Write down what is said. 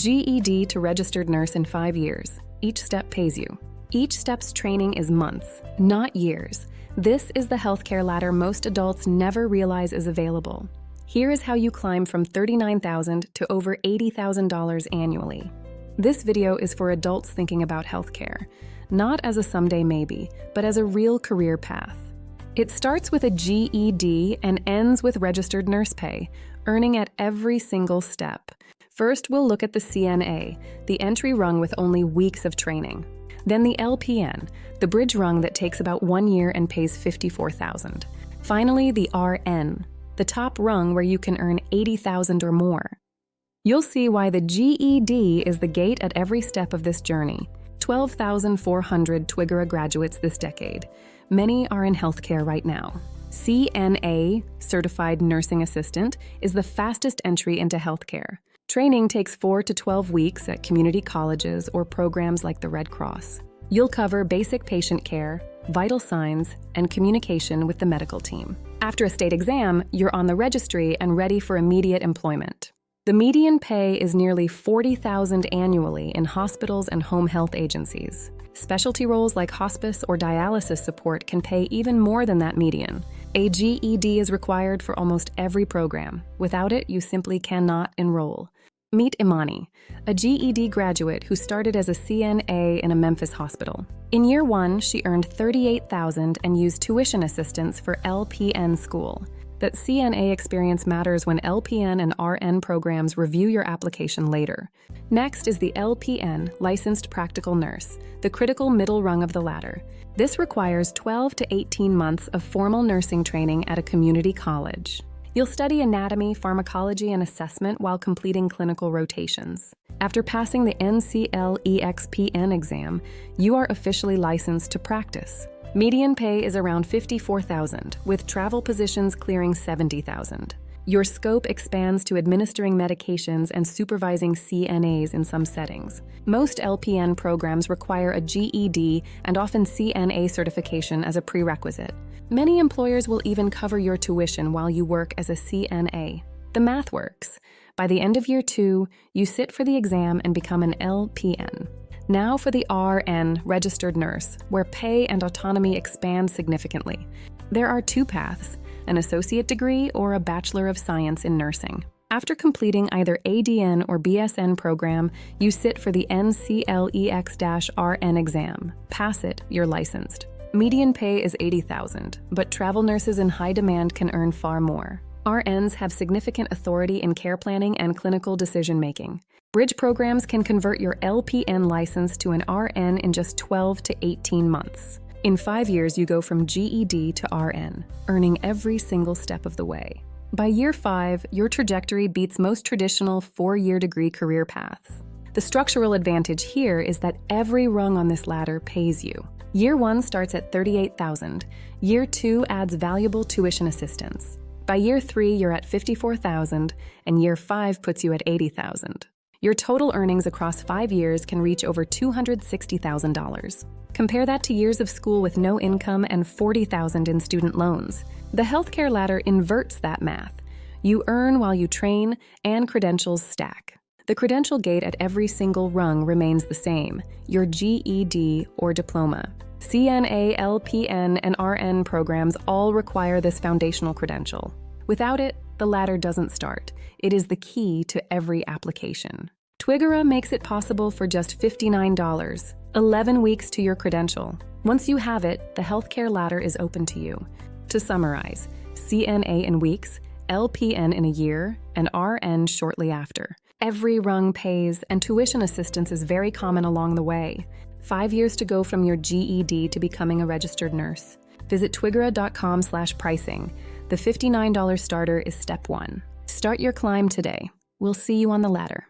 GED to registered nurse in 5 years. Each step pays you. Each step's training is months, not years. This is the healthcare ladder most adults never realize is available. Here is how you climb from $39,000 to over $80,000 annually. This video is for adults thinking about healthcare, not as a someday maybe, but as a real career path. It starts with a GED and ends with registered nurse pay, earning at every single step. First, we'll look at the CNA, the entry rung with only weeks of training. Then the LPN, the bridge rung that takes about 1 year and pays $54,000. Finally, the RN, the top rung where you can earn $80,000 or more. You'll see why the GED is the gate at every step of this journey. 12,400 Twigara graduates this decade. Many are in healthcare right now. CNA, Certified Nursing Assistant, is the fastest entry into healthcare. Training takes 4 to 12 weeks at community colleges or programs like the Red Cross. You'll cover basic patient care, vital signs, and communication with the medical team. After a state exam, you're on the registry and ready for immediate employment. The median pay is nearly $40,000 annually in hospitals and home health agencies. Specialty roles like hospice or dialysis support can pay even more than that median. A GED is required for almost every program. Without it, you simply cannot enroll. Meet Imani, a GED graduate who started as a CNA in a Memphis hospital. In year 1, she earned $38,000 and used tuition assistance for LPN school. That CNA experience matters when LPN and RN programs review your application later. Next is the LPN, Licensed Practical Nurse, the critical middle rung of the ladder. This requires 12 to 18 months of formal nursing training at a community college. You'll study anatomy, pharmacology, and assessment while completing clinical rotations. After passing the NCLEXPN exam, you are officially licensed to practice. Median pay is around $54,000, with travel positions clearing $70,000. Your scope expands to administering medications and supervising CNAs in some settings. Most LPN programs require a GED and often CNA certification as a prerequisite. Many employers will even cover your tuition while you work as a CNA. The math works. By the end of year 2, you sit for the exam and become an LPN. Now for the RN, registered nurse, where pay and autonomy expand significantly. There are 2 paths, an associate degree or a Bachelor of Science in Nursing. After completing either ADN or BSN program, you sit for the NCLEX-RN exam. Pass it, you're licensed. Median pay is $80,000, but travel nurses in high demand can earn far more. RNs have significant authority in care planning and clinical decision-making. Bridge programs can convert your LPN license to an RN in just 12 to 18 months. In 5 years, you go from GED to RN, earning every single step of the way. By year 5, your trajectory beats most traditional 4-year degree career paths. The structural advantage here is that every rung on this ladder pays you. Year 1 starts at $38,000. Year 2 adds valuable tuition assistance. By year 3, you're at $54,000, and year 5 puts you at $80,000. Your total earnings across 5 years can reach over $260,000. Compare that to years of school with no income and $40,000 in student loans. The healthcare ladder inverts that math. You earn while you train, and credentials stack. The credential gate at every single rung remains the same, your GED or diploma. CNA, LPN, and RN programs all require this foundational credential. Without it, the ladder doesn't start. It is the key to every application. Twigara makes it possible for just $59, 11 weeks to your credential. Once you have it, the healthcare ladder is open to you. To summarize, CNA in weeks, LPN in a year, and RN shortly after. Every rung pays, and tuition assistance is very common along the way. 5 years to go from your GED to becoming a registered nurse. Visit twigara.com/pricing. The $59 starter is step 1. Start your climb today. We'll see you on the ladder.